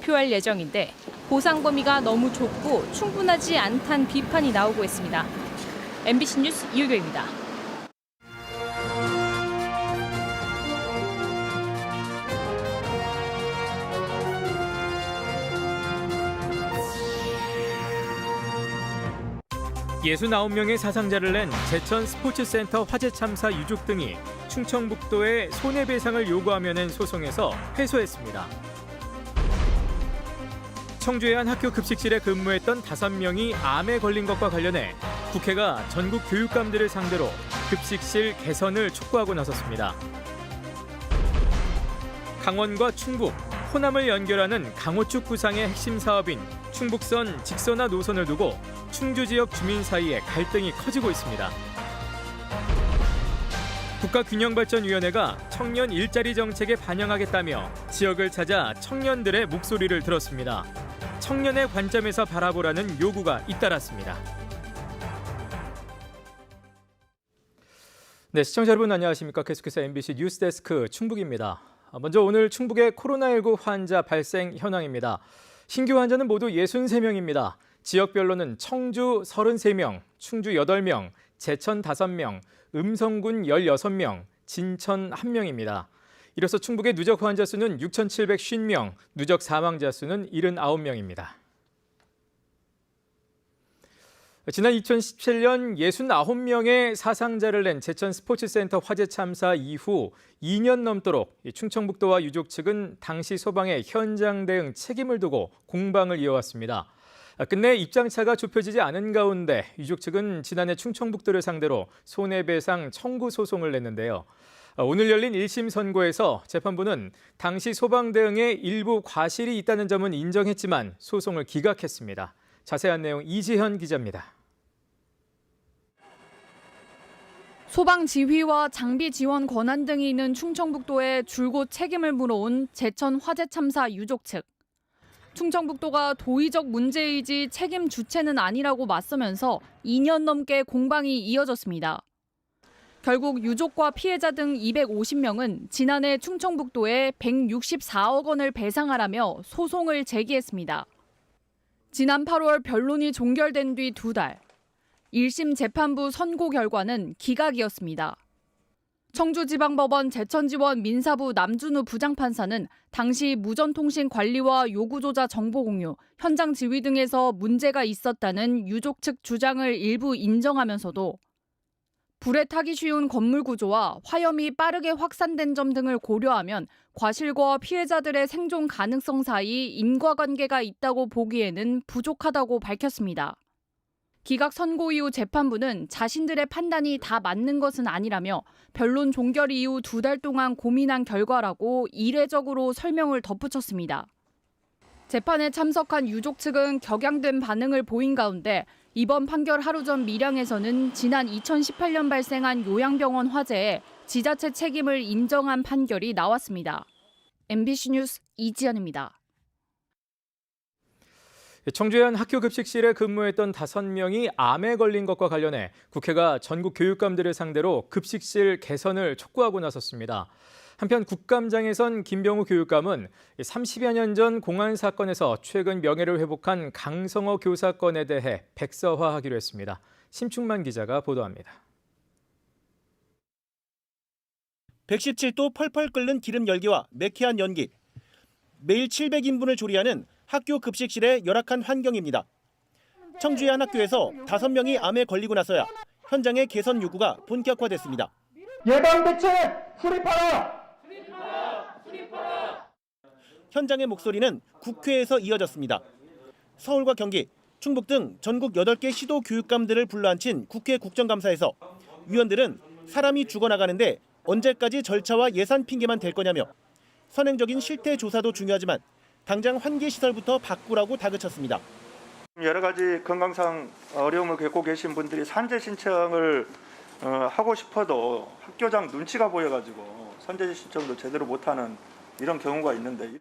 발표할 예정인데 보상 범위가 너무 좁고 충분하지 않다는 비판이 나오고 있습니다. MBC 뉴스 이유경입니다. 예순아홉 명의 사상자를 낸 제천 스포츠센터 화재 참사 유족 등이 충청북도에 손해배상을 요구하며 낸 소송에서 패소했습니다. 청주의 한 학교 급식실에 근무했던 5명이 암에 걸린 것과 관련해 국회가 전국 교육감들을 상대로 급식실 개선을 촉구하고 나섰습니다. 강원과 충북, 호남을 연결하는 강호축 구상의 핵심 사업인 충북선 직선화 노선을 두고 충주 지역 주민 사이에 갈등이 커지고 있습니다. 국가균형발전위원회가 청년 일자리 정책에 반영하겠다며 지역을 찾아 청년들의 목소리를 들었습니다. 청년의 관점에서 바라보라는 요구가 잇따랐습니다. 네, 시청자 여러분 안녕하십니까? 계속해서 MBC 뉴스데스크 충북입니다. 먼저 오늘 충북의 코로나19 환자 발생 현황입니다. 신규 환자는 모두 63명입니다. 지역별로는 청주 33명, 충주 8명, 제천 5명, 음성군 16명, 진천 1명입니다. 이로써 충북의 누적 환자 수는 6,750명, 누적 사망자 수는 79명입니다. 지난 2017년 69명의 사상자를 낸 제천 스포츠센터 화재 참사 이후 2년 넘도록 충청북도와 유족 측은 당시 소방의 현장 대응 책임을 두고 공방을 이어왔습니다. 끝내 입장차가 좁혀지지 않은 가운데 유족 측은 지난해 충청북도를 상대로 손해배상 청구 소송을 냈는데요. 오늘 열린 1심 선고에서 재판부는 당시 소방 대응에 일부 과실이 있다는 점은 인정했지만 소송을 기각했습니다. 자세한 내용 이지현 기자입니다. 소방 지휘와 장비 지원 권한 등이 있는 충청북도에 줄곧 책임을 물어온 제천 화재 참사 유족 측. 충청북도가 도의적 문제이지 책임 주체는 아니라고 맞서면서 2년 넘게 공방이 이어졌습니다. 결국 유족과 피해자 등 250명은 지난해 충청북도에 164억 원을 배상하라며 소송을 제기했습니다. 지난 8월 변론이 종결된 뒤 2달. 1심 재판부 선고 결과는 기각이었습니다. 청주지방법원 제천지원 민사부 남준우 부장판사는 당시 무전통신 관리와 요구조자 정보 공유, 현장 지휘 등에서 문제가 있었다는 유족 측 주장을 일부 인정하면서도 불에 타기 쉬운 건물 구조와 화염이 빠르게 확산된 점 등을 고려하면 과실과 피해자들의 생존 가능성 사이 인과관계가 있다고 보기에는 부족하다고 밝혔습니다. 기각 선고 이후 재판부는 자신들의 판단이 다 맞는 것은 아니라며 변론 종결 이후 2달 동안 고민한 결과라고 이례적으로 설명을 덧붙였습니다. 재판에 참석한 유족 측은 격양된 반응을 보인 가운데 이번 판결 하루 전 밀양에서는 지난 2018년 발생한 요양병원 화재에 지자체 책임을 인정한 판결이 나왔습니다. MBC 뉴스 이지연입니다. 청주의 한 학교 급식실에 근무했던 5명이 암에 걸린 것과 관련해 국회가 전국 교육감들을 상대로 급식실 개선을 촉구하고 나섰습니다. 한편 국감장에선 김병우 교육감은 30여 년 전 공안 사건에서 최근 명예를 회복한 강성호 교사 건에 대해 백서화하기로 했습니다. 심충만 기자가 보도합니다. 117도 펄펄 끓는 기름 열기와 매캐한 연기. 매일 700인분을 조리하는 학교 급식실의 열악한 환경입니다. 청주의 한 학교에서 5명이 암에 걸리고 나서야 현장의 개선 요구가 본격화됐습니다. 예방 대책 수립하라! 현장의 목소리는 국회에서 이어졌습니다. 서울과 경기, 충북 등 전국 8개 시도 교육감들을 불러앉힌 국회 국정감사에서 위원들은 사람이 죽어나가는데 언제까지 절차와 예산 핑계만 댈 거냐며 선행적인 실태 조사도 중요하지만 당장 환기시설부터 바꾸라고 다그쳤습니다. 여러 가지 건강상 어려움을 겪고 계신 분들이 산재 신청을 하고 싶어도 학교장 눈치가 보여가지고 산재 신청도 제대로 못하는 이런 경우가 있는데.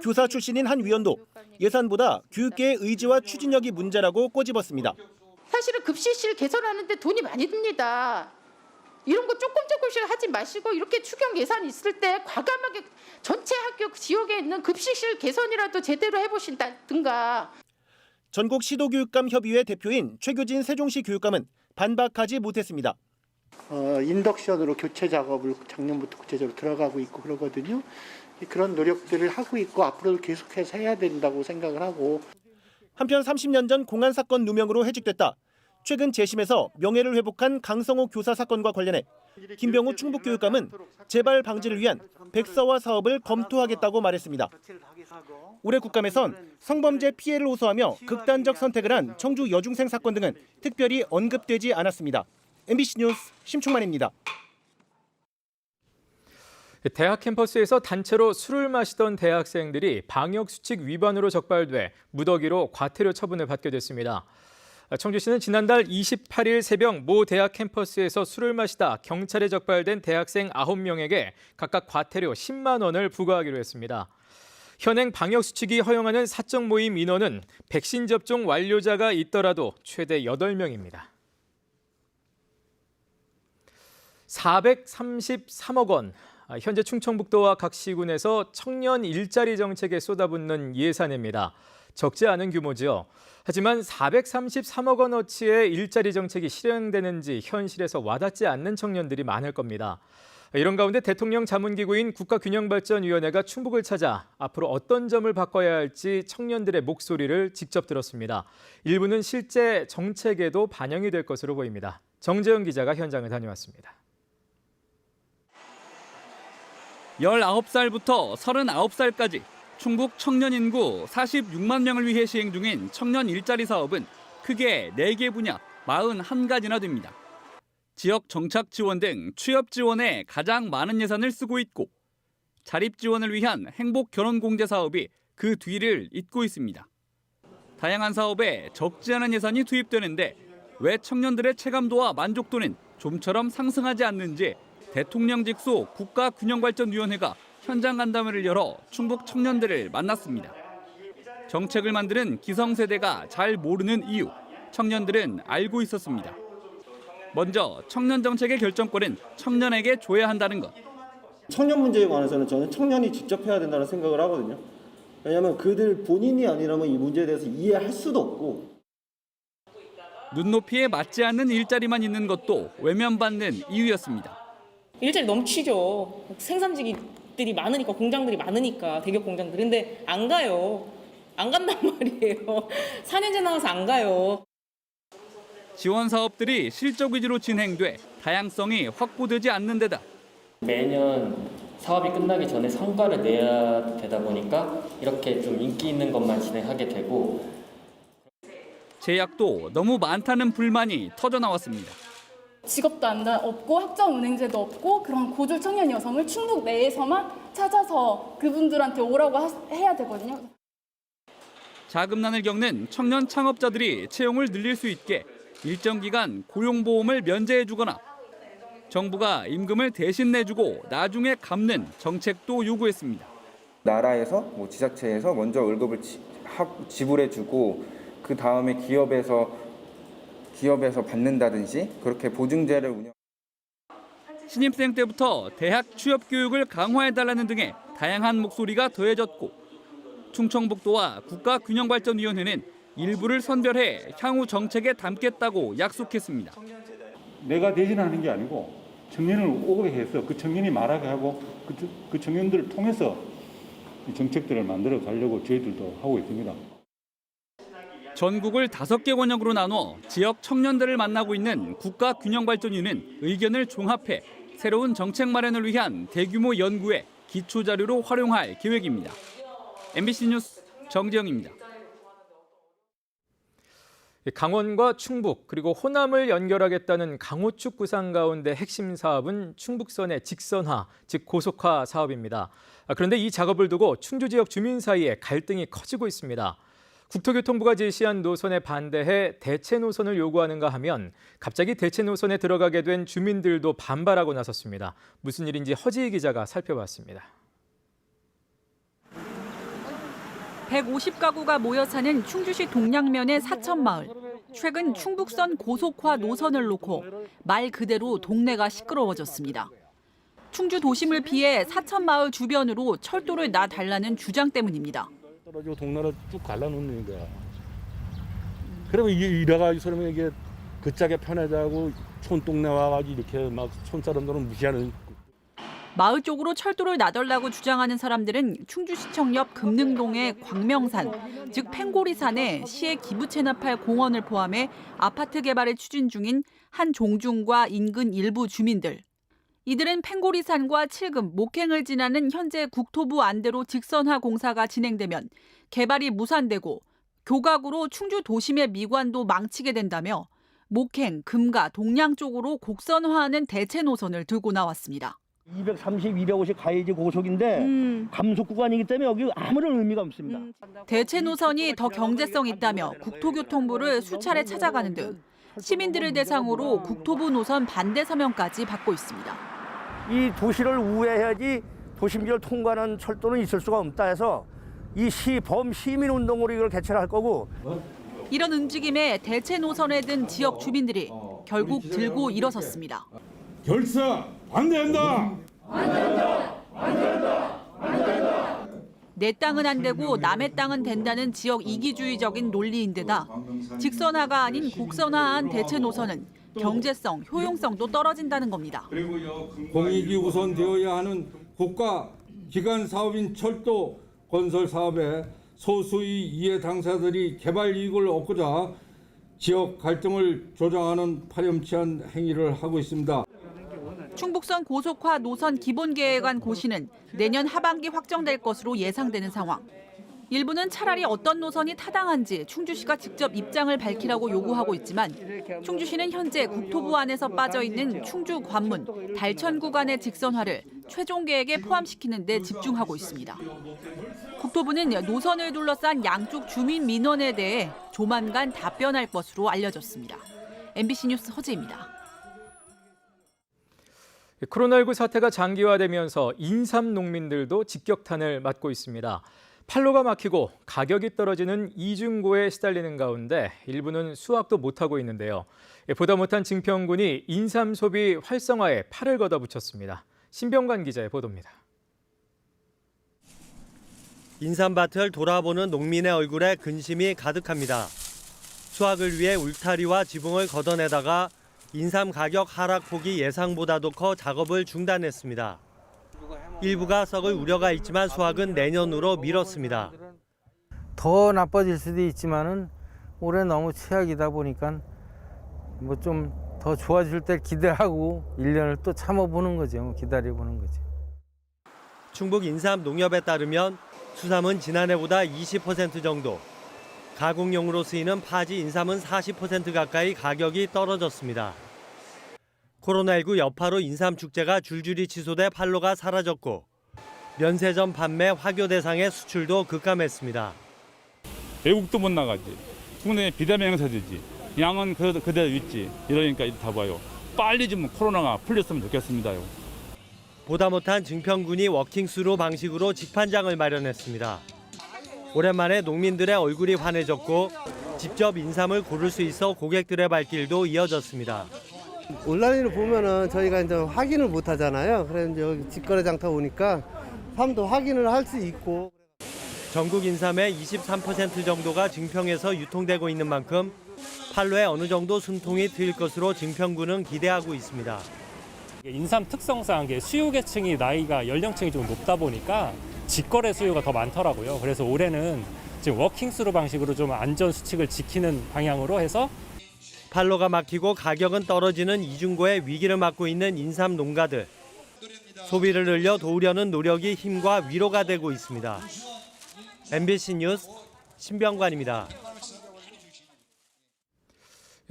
교사 출신인 한 위원도 예산보다 교육계의 의지와 추진력이 문제라고 꼬집었습니다. 사실은 급식실 개선하는데 돈이 많이 듭니다. 이런 거 조금씩 하지 마시고 이렇게 추경 예산이 있을 때 과감하게 전체 학교 지역에 있는 급식실 개선이라도 제대로 해보신다든가. 전국 시도교육감 협의회 대표인 최규진 세종시 교육감은 반박하지 못했습니다. 인덕션으로 교체 작업을 작년부터 구체적으로 들어가고 있고 그러거든요. 그런 노력들을 하고 있고 앞으로도 계속해서 해야 된다고 생각을 하고. 한편 30년 전 공안 사건 누명으로 해직됐다. 최근 재심에서 명예를 회복한 강성호 교사 사건과 관련해 김병우 충북교육감은 재발 방지를 위한 백서화 사업을 검토하겠다고 말했습니다. 올해 국감에선 성범죄 피해를 호소하며 극단적 선택을 한 청주 여중생 사건 등은 특별히 언급되지 않았습니다. MBC 뉴스 심충만입니다. 대학 캠퍼스에서 단체로 술을 마시던 대학생들이 방역수칙 위반으로 적발돼 무더기로 과태료 처분을 받게 됐습니다. 청주시는 지난달 28일 새벽 모 대학 캠퍼스에서 술을 마시다 경찰에 적발된 대학생 9명에게 각각 과태료 10만 원을 부과하기로 했습니다. 현행 방역수칙이 허용하는 사적 모임 인원은 백신 접종 완료자가 있더라도 최대 8명입니다. 433억 원. 현재 충청북도와 각 시군에서 청년 일자리 정책에 쏟아붓는 예산입니다. 적지 않은 규모죠. 하지만 433억 원어치의 일자리 정책이 실행되는지 현실에서 와닿지 않는 청년들이 많을 겁니다. 이런 가운데 대통령 자문기구인 국가균형발전위원회가 충북을 찾아 앞으로 어떤 점을 바꿔야 할지 청년들의 목소리를 직접 들었습니다. 일부는 실제 정책에도 반영이 될 것으로 보입니다. 정재영 기자가 현장을 다녀왔습니다. 19살부터 39살까지 충북 청년 인구 46만 명을 위해 시행 중인 청년 일자리 사업은 크게 4개 분야 41가지나 됩니다. 지역 정착 지원 등 취업 지원에 가장 많은 예산을 쓰고 있고 자립 지원을 위한 행복 결혼 공제 사업이 그 뒤를 잇고 있습니다. 다양한 사업에 적지 않은 예산이 투입되는데 왜 청년들의 체감도와 만족도는 좀처럼 상승하지 않는지 대통령 직속 국가균형발전위원회가 현장 간담회를 열어 충북 청년들을 만났습니다. 정책을 만드는 기성세대가 잘 모르는 이유, 청년들은 알고 있었습니다. 먼저 청년 정책의 결정권은 청년에게 줘야 한다는 것. 청년 문제에 관해서는 저는 청년이 직접 해야 된다는 생각을 하거든요. 왜냐하면 그들 본인이 아니라면 이 문제에 대해서 이해할 수도 없고. 눈높이에 맞지 않는 일자리만 있는 것도 외면받는 이유였습니다. 일자리 넘치죠. 생산직들이 많으니까, 공장들이 많으니까, 대기업 공장들이. 근데 안 가요. 안 간단 말이에요. 4년째 나와서 안 가요. 지원 사업들이 실적 위주로 진행돼 다양성이 확보되지 않는 데다 매년 사업이 끝나기 전에 성과를 내야 되다 보니까 이렇게 좀 인기 있는 것만 진행하게 되고 제약도 너무 많다는 불만이 터져 나왔습니다. 직업도 없고 학점은행제도 없고 그런 고졸 청년 여성을 충북 내에서만 찾아서 그분들한테 오라고 해야 되거든요. 자금난을 겪는 청년 창업자들이 채용을 늘릴 수 있게 일정 기간 고용보험을 면제해주거나 정부가 임금을 대신 내주고 나중에 갚는 정책도 요구했습니다. 나라에서 지자체에서 먼저 월급을 지불해주고 그 다음에 기업에서 받는다든지 그렇게 보증제를 운영. 신입생 때부터 대학 취업 교육을 강화해달라는 등의 다양한 목소리가 더해졌고 충청북도와 국가균형발전위원회는 일부를 선별해 향후 정책에 담겠다고 약속했습니다. 내가 대신하는 게 아니고 청년을 오게 해서 그 청년이 말하게 하고 그 청년들을 통해서 이 정책들을 만들어 가려고 저희들도 하고 있습니다. 전국을 5개 권역으로 나눠 지역 청년들을 만나고 있는 국가균형발전위는 의견을 종합해 새로운 정책 마련을 위한 대규모 연구에 기초자료로 활용할 계획입니다. MBC 뉴스 정재영입니다. 강원과 충북 그리고 호남을 연결하겠다는 강호축 구상 가운데 핵심 사업은 충북선의 직선화, 즉 고속화 사업입니다. 그런데 이 작업을 두고 충주 지역 주민 사이에 갈등이 커지고 있습니다. 국토교통부가 제시한 노선에 반대해 대체 노선을 요구하는가 하면 갑자기 대체 노선에 들어가게 된 주민들도 반발하고 나섰습니다. 무슨 일인지 허지희 기자가 살펴봤습니다. 150가구가 모여 사는 충주시 동양면의 사천마을. 최근 충북선 고속화 노선을 놓고 말 그대로 동네가 시끄러워졌습니다. 충주 도심을 피해 사천마을 주변으로 철도를 놔달라는 주장 때문입니다. 떨어지고 동네를 쭉 갈라놓는 거야. 그러면 이래가 이 사람이 이게 그짝에 편하자고 촌동네 와가지고 이렇게 막 촌사람들은 무시하는. 마을 쪽으로 철도를 놔달라고 주장하는 사람들은 충주시청 옆 금능동의 광명산, 즉 팽고리산에 시의 기부 체납할 공원을 포함해 아파트 개발을 추진 중인 한종중과 인근 일부 주민들. 이들은 팽고리산과 칠금, 목행을 지나는 현재 국토부 안대로 직선화 공사가 진행되면 개발이 무산되고 교각으로 충주 도심의 미관도 망치게 된다며 목행, 금가, 동양 쪽으로 곡선화하는 대체 노선을 들고 나왔습니다. 230, 250 가야지 고속인데 감속 구간이기 때문에 여기 아무런 의미가 없습니다. 대체 노선이 더 경제성 있다며 국토교통부를 수차례 찾아가는 등 시민들을 대상으로 국토부 노선 반대 서명까지 받고 있습니다. 이 도시를 우회해야지 도심지를 통과하는 철도는 있을 수가 없다 해서 이 시민운동으로 이걸 개최를 할 거고. 이런 움직임에 대체 노선에 든 지역 주민들이 결국 들고 일어섰습니다. 결사 반대한다. 내 땅은 안 되고 남의 땅은 된다는 지역 이기주의적인 논리인데다 직선화가 아닌 곡선화한 대체 노선은 경제성, 효용성도 떨어진다는 겁니다. 공익이 우선되어야 하는 국가 기관 사업인 철도 건설 사업에 소수의 이해 당사자들이 개발 이익을 얻고자 지역 갈등을 조장하는 파렴치한 행위를 하고 있습니다. 충북선 고속화 노선 기본계획안 고시는 내년 하반기 확정될 것으로 예상되는 상황. 일부는 차라리 어떤 노선이 타당한지 충주시가 직접 입장을 밝히라고 요구하고 있지만 충주시는 현재 국토부 안에서 빠져있는 충주 관문, 달천 구간의 직선화를 최종 계획에 포함시키는 데 집중하고 있습니다. 국토부는 노선을 둘러싼 양쪽 주민 민원에 대해 조만간 답변할 것으로 알려졌습니다. MBC 뉴스 허지입니다. 코로나19 사태가 장기화되면서 인삼 농민들도 직격탄을 맞고 있습니다. 판로가 막히고 가격이 떨어지는 이중고에 시달리는 가운데 일부는 수확도 못하고 있는데요. 보다 못한 증평군이 인삼 소비 활성화에 팔을 걷어붙였습니다. 신병관 기자의 보도입니다. 인삼밭을 돌아보는 농민의 얼굴에 근심이 가득합니다. 수확을 위해 울타리와 지붕을 걷어내다가 인삼 가격 하락폭이 예상보다도 커 작업을 중단했습니다. 일부가 썩을 우려가 있지만 수확은 내년으로 미뤘습니다. 더 나빠질 수도 있지만은 올해 너무 최악이다 보니까 뭐 좀 더 좋아질 때 기대하고 1년을 또 참아보는 거죠. 기다려보는 거죠. 충북 인삼 농협에 따르면 수삼은 지난해보다 20% 정도, 가공용으로 쓰이는 파지 인삼은 40% 가까이 가격이 떨어졌습니다. 코로나19 여파로 인삼 축제가 줄줄이 취소돼 판로가 사라졌고 면세점 판매 화교 대상의 수출도 급감했습니다. 외국도 못 나가지. 국내에 비대면 행사되지. 양은 그대로 있지. 이러니까 다 봐요. 빨리 좀 코로나가 풀렸으면 좋겠습니다요. 보다 못한 증평군이 워킹스루 방식으로 직판장을 마련했습니다. 오랜만에 농민들의 얼굴이 환해졌고 직접 인삼을 고를 수 있어 고객들의 발길도 이어졌습니다. 온라인으로 보면은 저희가 이제 확인을 못 하잖아요. 그래서 여기 직거래 장터 오니까 삶도 확인을 할 수 있고. 전국 인삼의 23% 정도가 증평에서 유통되고 있는 만큼 판로에 어느 정도 숨통이 트일 것으로 증평군은 기대하고 있습니다. 인삼 특성상 수요 계층이 나이가 연령층이 좀 높다 보니까 직거래 수요가 더 많더라고요. 그래서 올해는 지금 워킹스루 방식으로 좀 안전 수칙을 지키는 방향으로 해서 판로가 막히고 가격은 떨어지는 이중고의 위기를 맞고 있는 인삼 농가들. 소비를 늘려 도우려는 노력이 힘과 위로가 되고 있습니다. MBC 뉴스 신병관입니다.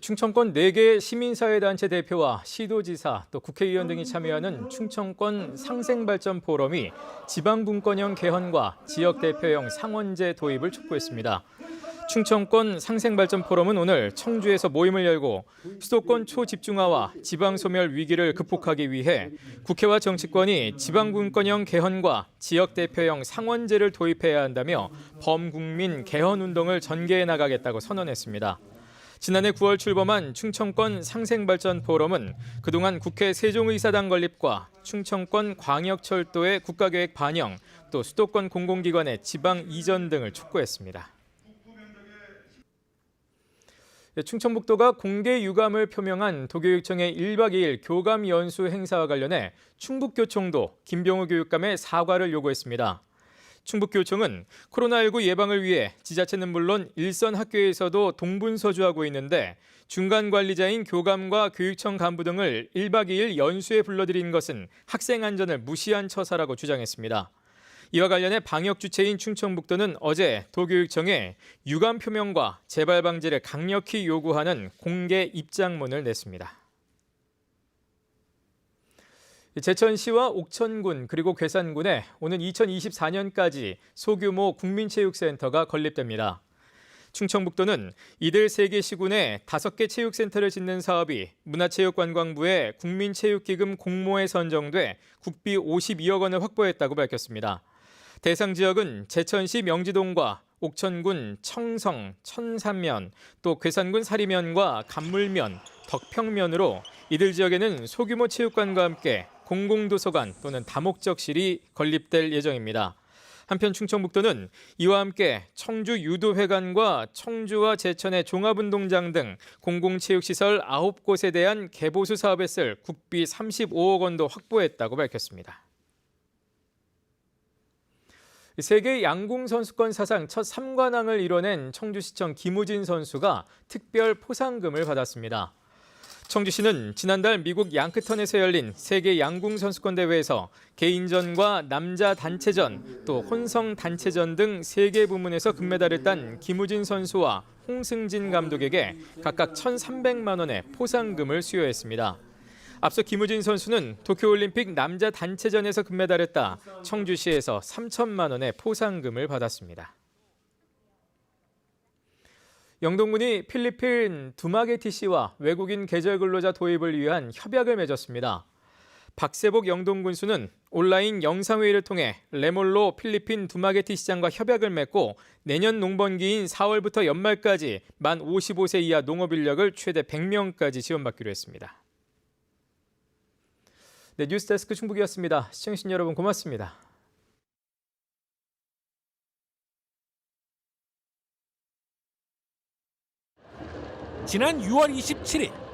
충청권 4개 시민사회단체 대표와 시도지사 또 국회의원 등이 참여하는 충청권 상생발전 포럼이 지방분권형 개헌과 지역대표형 상원제 도입을 촉구했습니다. 충청권 상생발전 포럼은 오늘 청주에서 모임을 열고 수도권 초집중화와 지방소멸 위기를 극복하기 위해 국회와 정치권이 지방분권형 개헌과 지역대표형 상원제를 도입해야 한다며 범국민 개헌운동을 전개해 나가겠다고 선언했습니다. 지난해 9월 출범한 충청권 상생발전 포럼은 그동안 국회 세종의사당 건립과 충청권 광역철도의 국가계획 반영, 또 수도권 공공기관의 지방 이전 등을 촉구했습니다. 충청북도가 공개 유감을 표명한 도교육청의 1박 2일 교감 연수 행사와 관련해 충북교총도 김병우 교육감의 사과를 요구했습니다. 충북교총은 코로나19 예방을 위해 지자체는 물론 일선 학교에서도 동분서주하고 있는데 중간 관리자인 교감과 교육청 간부 등을 1박 2일 연수에 불러들인 것은 학생 안전을 무시한 처사라고 주장했습니다. 이와 관련해 방역 주체인 충청북도는 어제 도교육청에 유감 표명과 재발 방지를 강력히 요구하는 공개 입장문을 냈습니다. 제천시와 옥천군 그리고 괴산군에 오는 2024년까지 소규모 국민체육센터가 건립됩니다. 충청북도는 이들 3개 시군에 5개 체육센터를 짓는 사업이 문화체육관광부의 국민체육기금 공모에 선정돼 국비 52억 원을 확보했다고 밝혔습니다. 대상 지역은 제천시 명지동과 옥천군 청성, 천산면, 또 괴산군 사리면과 간물면, 덕평면으로 이들 지역에는 소규모 체육관과 함께 공공도서관 또는 다목적실이 건립될 예정입니다. 한편 충청북도는 이와 함께 청주 유도회관과 청주와 제천의 종합운동장 등 공공체육시설 9곳에 대한 개보수 사업에 쓸 국비 35억 원도 확보했다고 밝혔습니다. 세계 양궁 선수권 사상 첫 3관왕을 이뤄낸 청주시청 김우진 선수가 특별 포상금을 받았습니다. 청주시는 지난달 미국 양크턴에서 열린 세계 양궁 선수권 대회에서 개인전과 남자 단체전, 또 혼성 단체전 등 3개 부문에서 금메달을 딴 김우진 선수와 홍승진 감독에게 각각 1,300만 원의 포상금을 수여했습니다. 앞서 김우진 선수는 도쿄올림픽 남자 단체전에서 금메달을 따 청주시에서 3천만 원의 포상금을 받았습니다. 영동군이 필리핀 두마게티시와 외국인 계절 근로자 도입을 위한 협약을 맺었습니다. 박세복 영동군수는 온라인 영상회의를 통해 레몰로 필리핀 두마게티 시장과 협약을 맺고 내년 농번기인 4월부터 연말까지 만 55세 이하 농업인력을 최대 100명까지 지원받기로 했습니다. 네, 뉴스데스크 충북이었습니다. 시청해주신 여러분 고맙습니다. 지난 6월 27일